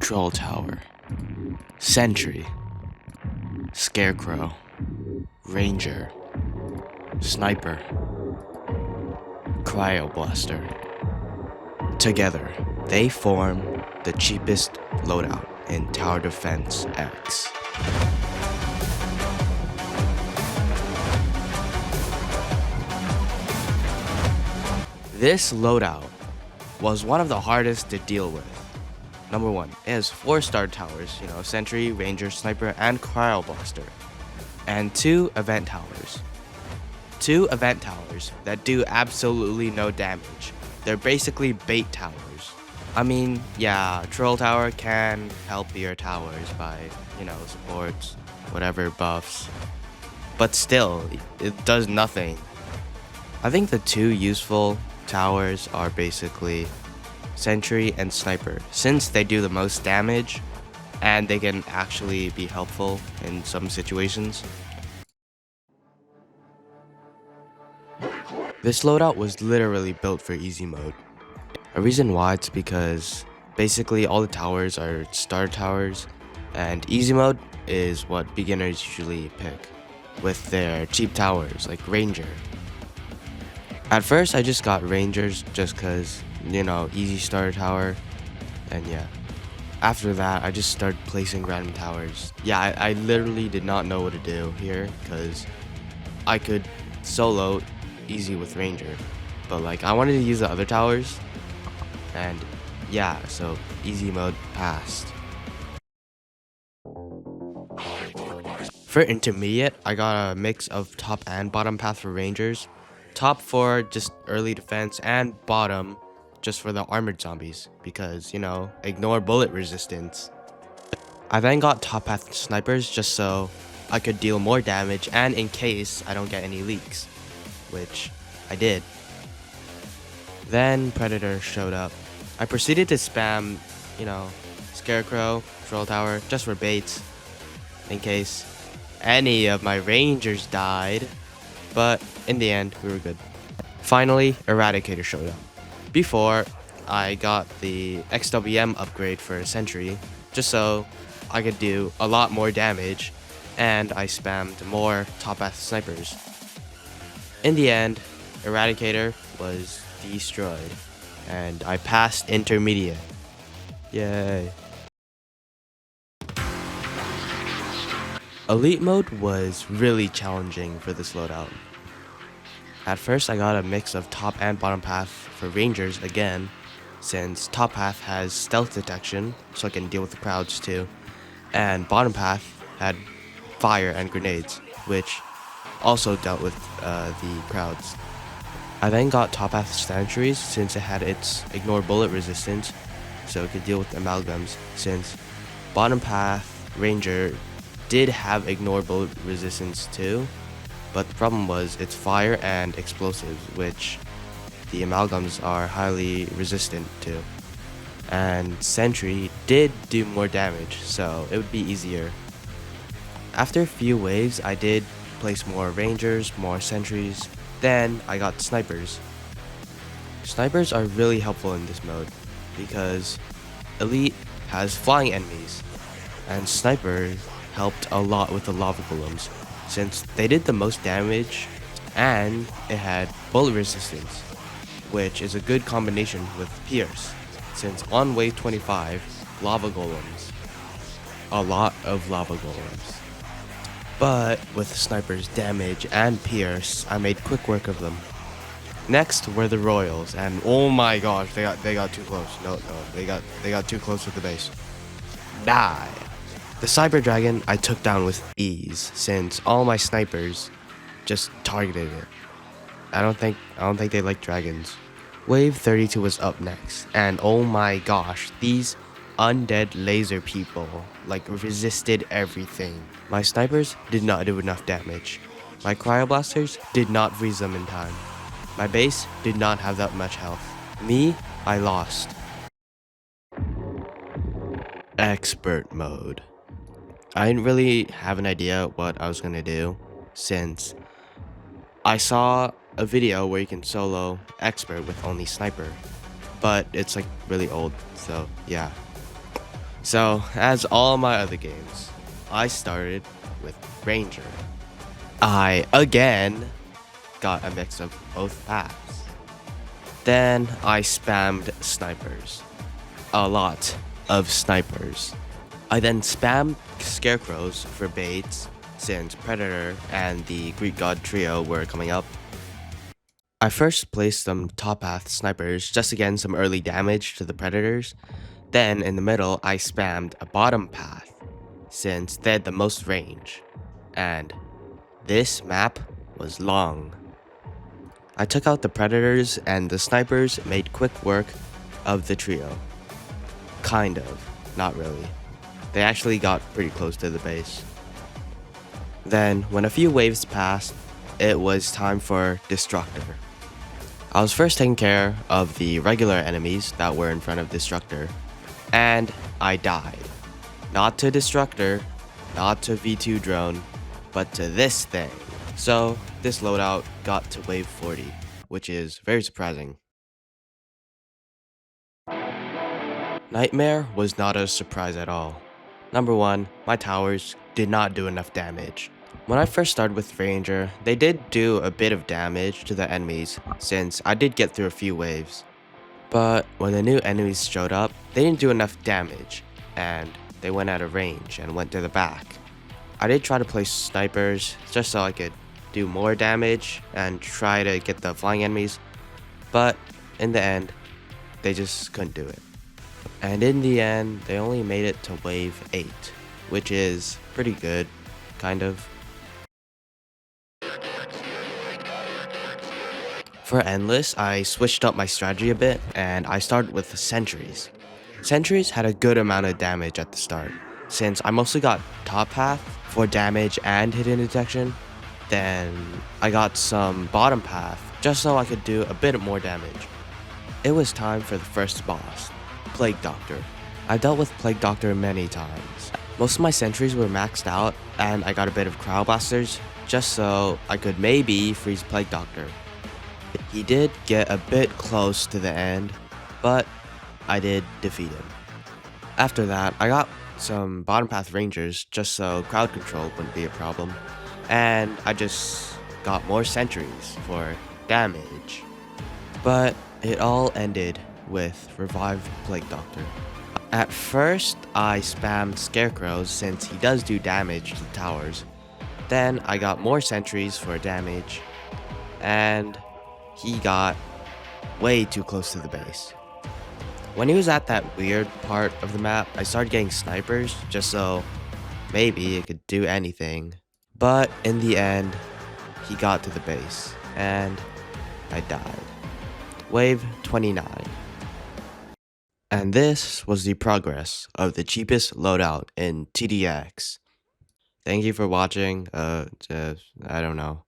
Troll Tower, Sentry, Scarecrow, Ranger, Sniper, Cryo Blaster. Together, they form the cheapest loadout in Tower Defense X. This loadout was one of the hardest to deal with. Number one, it has 4-star towers, Sentry, Ranger, Sniper, and Cryo Blaster. And 2 event towers. 2 event towers that do absolutely no damage. They're basically bait towers. I mean, yeah, Troll Tower can help your towers by, supports, whatever buffs. But still, it does nothing. I think the 2 useful towers are basically Sentry and Sniper, since they do the most damage and they can actually be helpful in some situations. This loadout was literally built for easy mode. A reason why it's because basically all the towers are starter towers, and easy mode is what beginners usually pick with their cheap towers like Ranger. At first I just got Rangers just cause, easy starter tower, and yeah. After that I just started placing random towers. Yeah, I literally did not know what to do here cause I could solo easy with Ranger, but I wanted to use the other towers, and yeah, so easy mode passed. For intermediate, I got a mix of top and bottom path for Rangers. Top for just early defense, and bottom just for the armored zombies because, ignore bullet resistance. I then got top path snipers just so I could deal more damage and in case I don't get any leaks, which I did. Then Predator showed up. I proceeded to spam, Scarecrow, Troll Tower just for baits in case any of my Rangers died. But in the end, we were good. Finally, Eradicator showed up. Before, I got the XWM upgrade for Sentry, just so I could do a lot more damage, and I spammed more top-path snipers. In the end, Eradicator was destroyed, and I passed intermediate. Yay. Elite mode was really challenging for this loadout. At first I got a mix of top and bottom path for Rangers again, since top path has stealth detection, so I can deal with the crowds too, and bottom path had fire and grenades, which also dealt with the crowds. I then got top path sentries since it had its ignore bullet resistance, so it could deal with amalgams, since bottom path Ranger did have ignore bullet resistance too, but the problem was its fire and explosives, which the amalgams are highly resistant to. And Sentry did do more damage, so it would be easier. After a few waves, I did place more Rangers, more Sentries, then I got Snipers. Snipers are really helpful in this mode, because Elite has flying enemies, and Sniper helped a lot with the lava golems, since they did the most damage and it had bullet resistance, which is a good combination with Pierce, since on wave 25, lava golems. A lot of lava golems. But with Sniper's damage and Pierce, I made quick work of them. Next were the Royals, and oh my gosh, they got too close. No, they got too close with the base. Die. The Cyber Dragon I took down with ease, since all my snipers just targeted it. I don't think they like dragons. Wave 32 was up next, and oh my gosh, these undead laser people resisted everything. My snipers did not do enough damage. My cryoblasters did not freeze them in time. My base did not have that much health. Me, I lost. Expert mode. I didn't really have an idea what I was gonna do, since I saw a video where you can solo expert with only sniper, but it's really old, so yeah. So, as all my other games, I started with Ranger. I, again, got a mix of both paths. Then I spammed snipers. A lot of snipers. I then spammed scarecrows for baits since Predator and the Greek God trio were coming up. I first placed some top path snipers just to get some early damage to the Predators. Then in the middle I spammed a bottom path since they had the most range. And this map was long. I took out the Predators and the snipers made quick work of the trio. Kind of, not really. They actually got pretty close to the base. Then, when a few waves passed, it was time for Destructor. I was first taking care of the regular enemies that were in front of Destructor, and I died. Not to Destructor, not to V2 drone, but to this thing. So, this loadout got to wave 40, which is very surprising. Nightmare was not a surprise at all. Number 1, my towers did not do enough damage. When I first started with Ranger, they did do a bit of damage to the enemies since I did get through a few waves. But when the new enemies showed up, they didn't do enough damage and they went out of range and went to the back. I did try to place snipers just so I could do more damage and try to get the flying enemies, but in the end, they just couldn't do it. And in the end, they only made it to wave 8, which is pretty good, kind of. For Endless, I switched up my strategy a bit, and I started with Sentries. Sentries had a good amount of damage at the start, since I mostly got top path for damage and hidden detection. Then I got some bottom path, just so I could do a bit more damage. It was time for the first boss, Plague Doctor. I dealt with Plague Doctor many times. Most of my sentries were maxed out, and I got a bit of Cryo Blasters, just so I could maybe freeze Plague Doctor. He did get a bit close to the end, but I did defeat him. After that, I got some bottom path rangers just so crowd control wouldn't be a problem, and I just got more sentries for damage. But it all ended with revived Plague Doctor. At first, I spammed scarecrows since he does do damage to the towers. Then I got more sentries for damage, and he got way too close to the base. When he was at that weird part of the map, I started getting snipers just so maybe it could do anything. But in the end, he got to the base, and I died. Wave 29. And this was the progress of the cheapest loadout in TDX. Thank you for watching. I don't know.